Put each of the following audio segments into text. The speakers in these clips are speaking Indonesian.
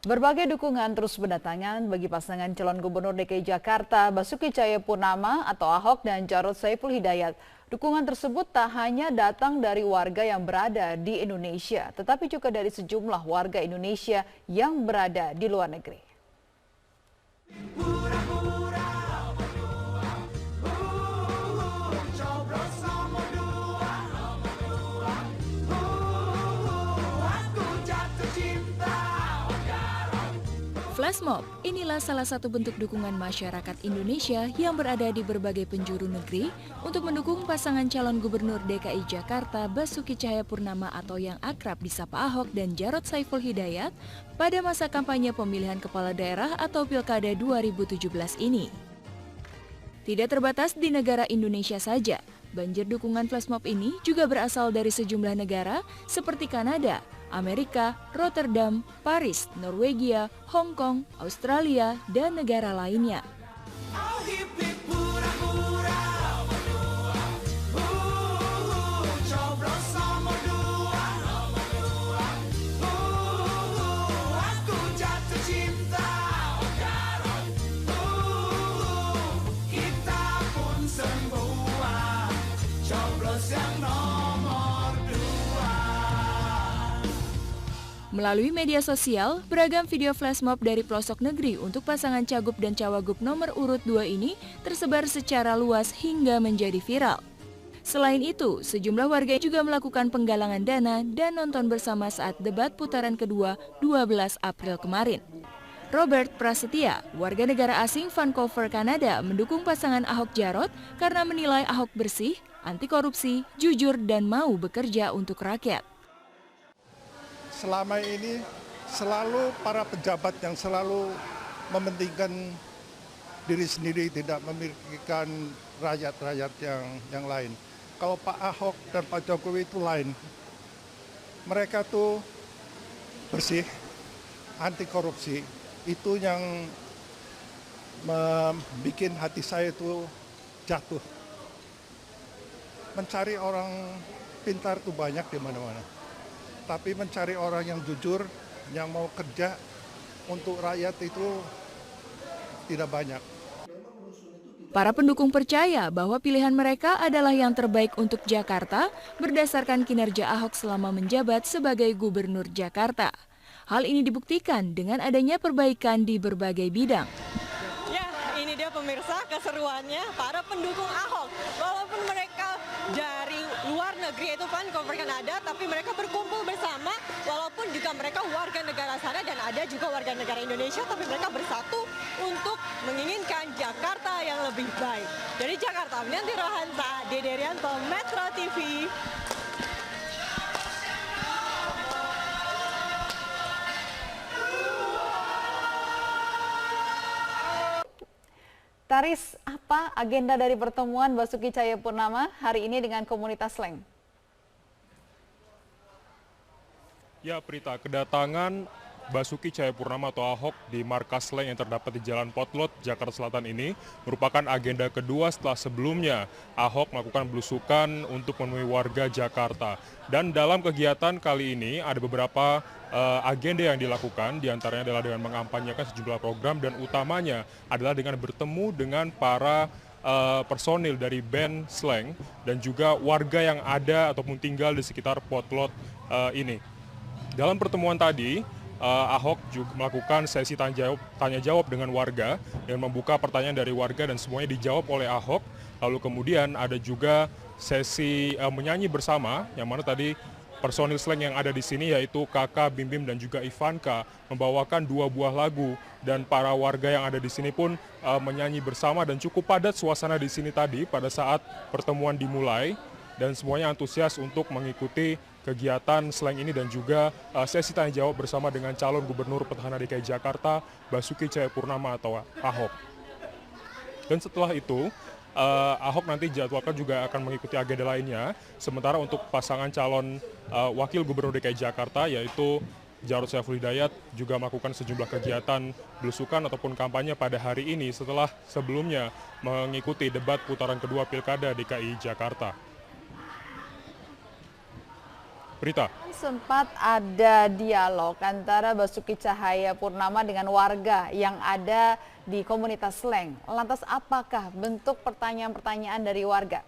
Berbagai dukungan terus berdatangan bagi pasangan calon gubernur DKI Jakarta Basuki Cahayapurnama atau Ahok dan Jarod Saiful Hidayat. Dukungan tersebut tak hanya datang dari warga yang berada di Indonesia, tetapi juga dari sejumlah warga Indonesia yang berada di luar negeri. Flash Mob, inilah salah satu bentuk dukungan masyarakat Indonesia yang berada di berbagai penjuru negeri untuk mendukung pasangan calon gubernur DKI Jakarta Basuki Cahayapurnama atau yang akrab disapa Ahok dan Jarod Saiful Hidayat pada masa kampanye pemilihan kepala daerah atau Pilkada 2017 ini. Tidak terbatas di negara Indonesia saja, banjir dukungan flash mob ini juga berasal dari sejumlah negara seperti Kanada, Amerika, Rotterdam, Paris, Norwegia, Hong Kong, Australia, dan negara lainnya. Melalui media sosial, beragam video flash mob dari pelosok negeri untuk pasangan cagup dan cawagup nomor urut 2 ini tersebar secara luas hingga menjadi viral. Selain itu, sejumlah warga juga melakukan penggalangan dana dan nonton bersama saat debat putaran kedua 12 April kemarin. Robert Prasetya, warga negara asing Vancouver, Kanada, mendukung pasangan Ahok Jarot karena menilai Ahok bersih, anti korupsi, jujur, dan mau bekerja untuk rakyat. Selama ini selalu para pejabat yang selalu mementingkan diri sendiri, tidak memikirkan rakyat-rakyat yang lain. Kalau Pak Ahok dan Pak Jokowi itu lain. Mereka tuh bersih, anti korupsi. Itu yang membuat hati saya itu jatuh. Mencari orang pintar itu banyak di mana-mana. Tapi mencari orang yang jujur, yang mau kerja untuk rakyat itu tidak banyak. Para pendukung percaya bahwa pilihan mereka adalah yang terbaik untuk Jakarta berdasarkan kinerja Ahok selama menjabat sebagai gubernur Jakarta. Hal ini dibuktikan dengan adanya perbaikan di berbagai bidang. Ya, ini dia pemirsa keseruannya para pendukung Ahok. Walaupun mereka dari luar negeri itu Vancouver, Kanada, tapi mereka berkumpul bersama walaupun juga mereka warga negara sana dan ada juga warga negara Indonesia, tapi mereka bersatu untuk menginginkan Jakarta yang lebih baik. Dari Jakarta, Mianti Rohansa, Dede Rianto, Metro TV. Taris, apa agenda dari pertemuan Basuki Cahayapurnama hari ini dengan komunitas Slank? Ya, Prita, kedatangan Basuki Cahayapurnama atau Ahok di markas Slank yang terdapat di Jalan Potlot, Jakarta Selatan ini merupakan agenda kedua setelah sebelumnya Ahok melakukan belusukan untuk menemui warga Jakarta. Dan dalam kegiatan kali ini ada beberapa agenda yang dilakukan, diantaranya adalah dengan mengampanyekan sejumlah program dan utamanya adalah dengan bertemu dengan para personil dari band Slank dan juga warga yang ada ataupun tinggal di sekitar Potlot ini. Dalam pertemuan tadi, Ahok juga melakukan sesi tanya jawab dengan warga dan membuka pertanyaan dari warga dan semuanya dijawab oleh Ahok. Lalu kemudian ada juga sesi menyanyi bersama, yang mana tadi personil Slank yang ada di sini yaitu Kakak, Bim Bim dan juga Ivanka membawakan 2 buah lagu dan para warga yang ada di sini pun menyanyi bersama dan cukup padat suasana di sini tadi pada saat pertemuan dimulai dan semuanya antusias untuk mengikuti kegiatan Slank ini dan juga sesi tanya jawab bersama dengan calon gubernur petahana DKI Jakarta Basuki Cahayapurnama atau Ahok. Dan setelah itu Ahok nanti jadwalkan juga akan mengikuti agenda lainnya. Sementara untuk pasangan calon wakil gubernur DKI Jakarta yaitu Jarod Saiful Hidayat juga melakukan sejumlah kegiatan belusukan ataupun kampanye pada hari ini setelah sebelumnya mengikuti debat putaran kedua Pilkada DKI Jakarta. Prita. sempat ada dialog antara Basuki Cahayapurnama dengan warga yang ada di komunitas Slank. Lantas apakah bentuk pertanyaan-pertanyaan dari warga?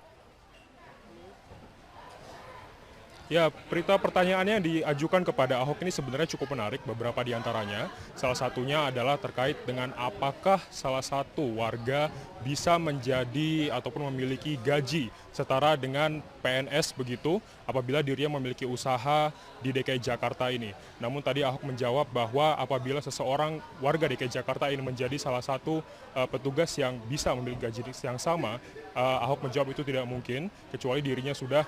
Ya, Prita, pertanyaannya yang diajukan kepada Ahok ini sebenarnya cukup menarik, beberapa di antaranya. Salah satunya adalah terkait dengan apakah salah satu warga bisa menjadi ataupun memiliki gaji setara dengan PNS begitu apabila dirinya memiliki usaha di DKI Jakarta ini. Namun tadi Ahok menjawab bahwa apabila seseorang warga DKI Jakarta ini menjadi salah satu petugas yang bisa memiliki gaji yang sama, Ahok menjawab itu tidak mungkin, kecuali dirinya sudah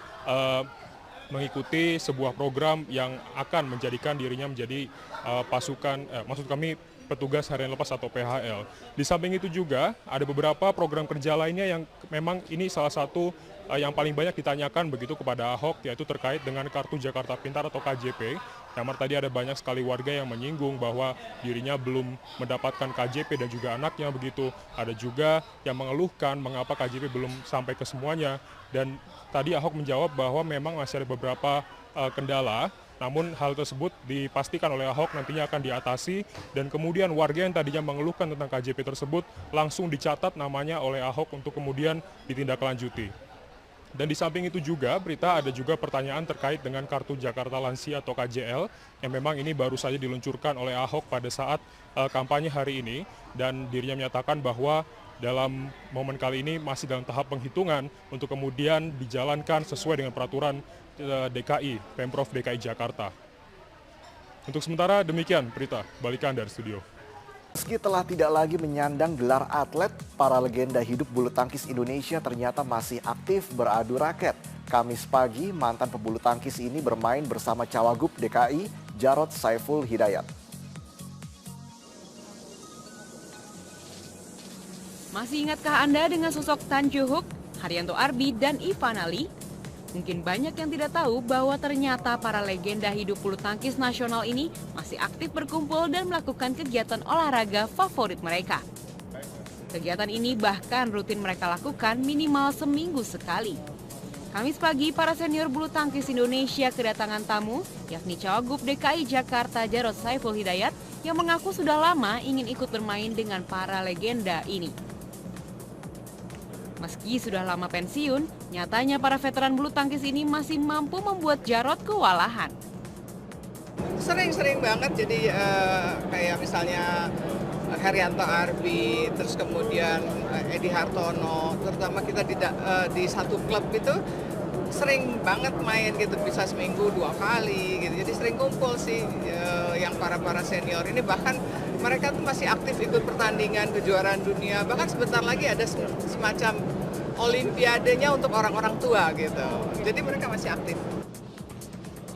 mengikuti sebuah program yang akan menjadikan dirinya menjadi maksud kami petugas harian lepas atau PHL. Di samping itu juga ada beberapa program kerja lainnya yang memang ini salah satu yang paling banyak ditanyakan begitu kepada Ahok, yaitu terkait dengan Kartu Jakarta Pintar atau KJP. Yang tadi ada banyak sekali warga yang menyinggung bahwa dirinya belum mendapatkan KJP dan juga anaknya begitu. Ada juga yang mengeluhkan mengapa KJP belum sampai ke semuanya. Dan tadi Ahok menjawab bahwa memang masih ada beberapa kendala, namun hal tersebut dipastikan oleh Ahok nantinya akan diatasi dan kemudian warga yang tadinya mengeluhkan tentang KJP tersebut langsung dicatat namanya oleh Ahok untuk kemudian ditindaklanjuti. Dan di samping itu juga, Berita, ada juga pertanyaan terkait dengan Kartu Jakarta Lansia atau KJL yang memang ini baru saja diluncurkan oleh Ahok pada saat kampanye hari ini, dan dirinya menyatakan bahwa dalam momen kali ini masih dalam tahap penghitungan untuk kemudian dijalankan sesuai dengan peraturan DKI, Pemprov DKI Jakarta. Untuk sementara demikian, Berita, balikan dari studio. Meski telah tidak lagi menyandang gelar atlet, para legenda hidup bulu tangkis Indonesia ternyata masih aktif beradu raket. Kamis pagi, mantan pebulu tangkis ini bermain bersama Cawagup DKI, Jarod Saiful Hidayat. Masih ingatkah Anda dengan sosok Tan Juhuk, Haryanto Arbi, dan Ivan Ali? Mungkin banyak yang tidak tahu bahwa ternyata para legenda hidup bulu tangkis nasional ini masih aktif berkumpul dan melakukan kegiatan olahraga favorit mereka. Kegiatan ini bahkan rutin mereka lakukan minimal seminggu sekali. Kamis pagi, para senior bulu tangkis Indonesia kedatangan tamu, yakni Cawagup DKI Jakarta Jarod Saiful Hidayat, yang mengaku sudah lama ingin ikut bermain dengan para legenda ini. Meski sudah lama pensiun, nyatanya para veteran bulu tangkis ini masih mampu membuat Jarod kewalahan. Sering banget, jadi kayak misalnya Haryanto Arbi, terus kemudian Edi Hartono, terutama kita di satu klub itu sering banget main gitu, bisa seminggu 2 kali gitu. Jadi sering kumpul sih yang para senior ini, bahkan mereka tuh masih aktif ikut pertandingan kejuaraan dunia, bahkan sebentar lagi ada semacam olimpiadenya untuk orang-orang tua gitu. Jadi mereka masih aktif.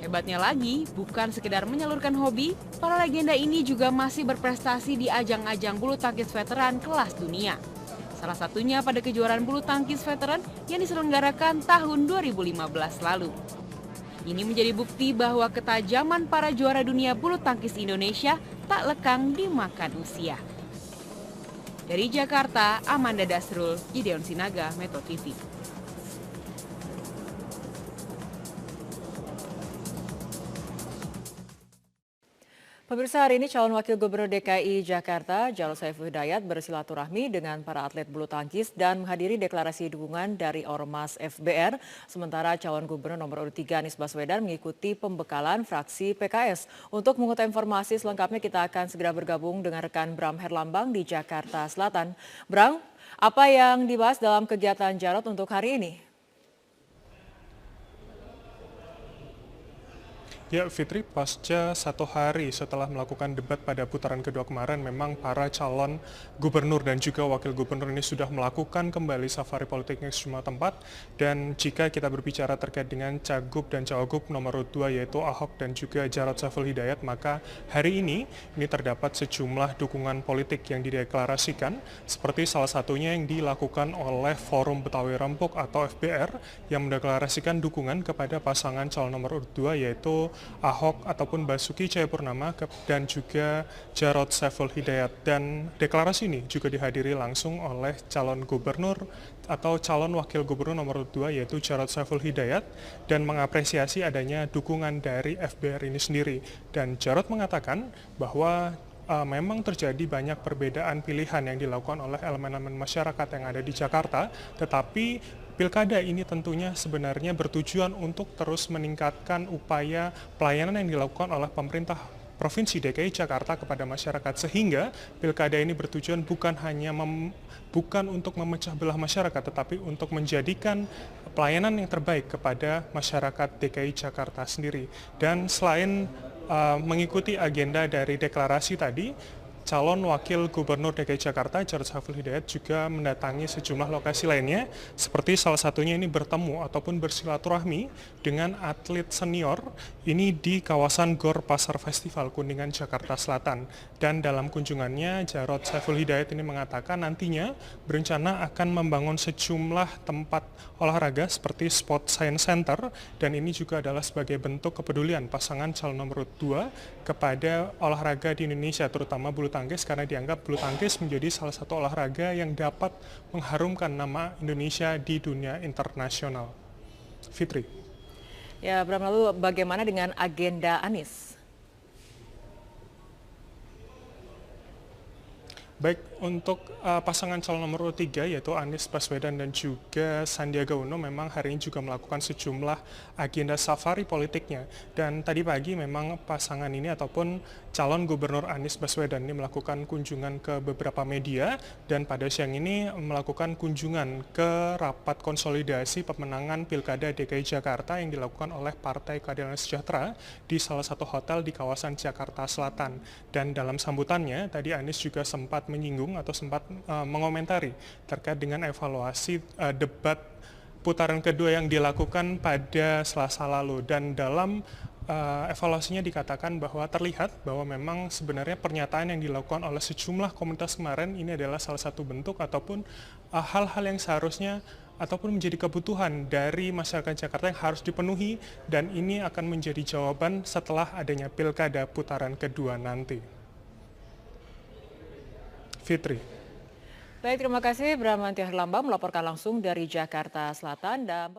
Hebatnya lagi, bukan sekedar menyalurkan hobi, para legenda ini juga masih berprestasi di ajang-ajang bulu tangkis veteran kelas dunia. Salah satunya pada kejuaraan bulu tangkis veteran yang diselenggarakan tahun 2015 lalu. Ini menjadi bukti bahwa ketajaman para juara dunia bulu tangkis Indonesia tak lekang dimakan usia. Dari Jakarta, Amanda Dasrul, Gideon Sinaga, Metro TV. Pemirsa, hari ini calon wakil gubernur DKI Jakarta, Jarod Saiful Hidayat, bersilaturahmi dengan para atlet bulu tangkis dan menghadiri deklarasi dukungan dari Ormas FBR. Sementara calon gubernur nomor urut 3 Anies Baswedan mengikuti pembekalan fraksi PKS. Untuk mengetahui informasi selengkapnya, kita akan segera bergabung dengan rekan Bram Herlambang di Jakarta Selatan. Bram, apa yang dibahas dalam kegiatan Jarod untuk hari ini? Ya, Fitri, pasca 1 hari setelah melakukan debat pada putaran kedua kemarin, memang para calon gubernur dan juga wakil gubernur ini sudah melakukan kembali safari politiknya ke semua tempat. Dan jika kita berbicara terkait dengan Cagup dan Cawagup nomor 2 yaitu Ahok dan juga Jarod Saiful Hidayat, maka hari ini terdapat sejumlah dukungan politik yang dideklarasikan, seperti salah satunya yang dilakukan oleh Forum Betawi Rempuk atau FBR yang mendeklarasikan dukungan kepada pasangan calon nomor urut 2 yaitu Ahok ataupun Basuki Cahayapurnama dan juga Jarod Saiful Hidayat. Dan deklarasi ini juga dihadiri langsung oleh calon gubernur atau calon wakil gubernur nomor 2 yaitu Jarod Saiful Hidayat dan mengapresiasi adanya dukungan dari FBR ini sendiri. Dan Jarod mengatakan bahwa memang terjadi banyak perbedaan pilihan yang dilakukan oleh elemen-elemen masyarakat yang ada di Jakarta, tetapi pilkada ini tentunya sebenarnya bertujuan untuk terus meningkatkan upaya pelayanan yang dilakukan oleh pemerintah Provinsi DKI Jakarta kepada masyarakat, sehingga pilkada ini bertujuan bukan untuk memecah belah masyarakat, tetapi untuk menjadikan pelayanan yang terbaik kepada masyarakat DKI Jakarta sendiri. Dan selain mengikuti agenda dari deklarasi tadi, calon wakil gubernur DKI Jakarta Jarod Saiful Hidayat juga mendatangi sejumlah lokasi lainnya, seperti salah satunya ini bertemu ataupun bersilaturahmi dengan atlet senior ini di kawasan Gor Pasar Festival Kuningan, Jakarta Selatan. Dan dalam kunjungannya Jarod Saiful Hidayat ini mengatakan nantinya berencana akan membangun sejumlah tempat olahraga seperti Sport Science Center, dan ini juga adalah sebagai bentuk kepedulian pasangan calon nomor 2 kepada olahraga di Indonesia, terutama bulu tangkis, karena dianggap bulu tangkis menjadi salah satu olahraga yang dapat mengharumkan nama Indonesia di dunia internasional. Fitri. Ya, Bram, lalu bagaimana dengan agenda Anies? Baik, untuk pasangan calon nomor 3 yaitu Anies Baswedan dan juga Sandiaga Uno memang hari ini juga melakukan sejumlah agenda safari politiknya. Dan tadi pagi memang pasangan ini ataupun calon gubernur Anies Baswedan ini melakukan kunjungan ke beberapa media, dan pada siang ini melakukan kunjungan ke rapat konsolidasi pemenangan Pilkada DKI Jakarta yang dilakukan oleh Partai Keadilan Sejahtera di salah satu hotel di kawasan Jakarta Selatan. Dan dalam sambutannya tadi Anies juga sempat menyinggung atau sempat mengomentari terkait dengan evaluasi debat putaran kedua yang dilakukan pada Selasa lalu. Dan dalam evaluasinya dikatakan bahwa terlihat bahwa memang sebenarnya pernyataan yang dilakukan oleh sejumlah komunitas kemarin ini adalah salah satu bentuk ataupun hal-hal yang seharusnya ataupun menjadi kebutuhan dari masyarakat Jakarta yang harus dipenuhi, dan ini akan menjadi jawaban setelah adanya pilkada putaran kedua nanti. Fitri. Baik, terima kasih Bram Herlambang melaporkan langsung dari Jakarta Selatan. Dan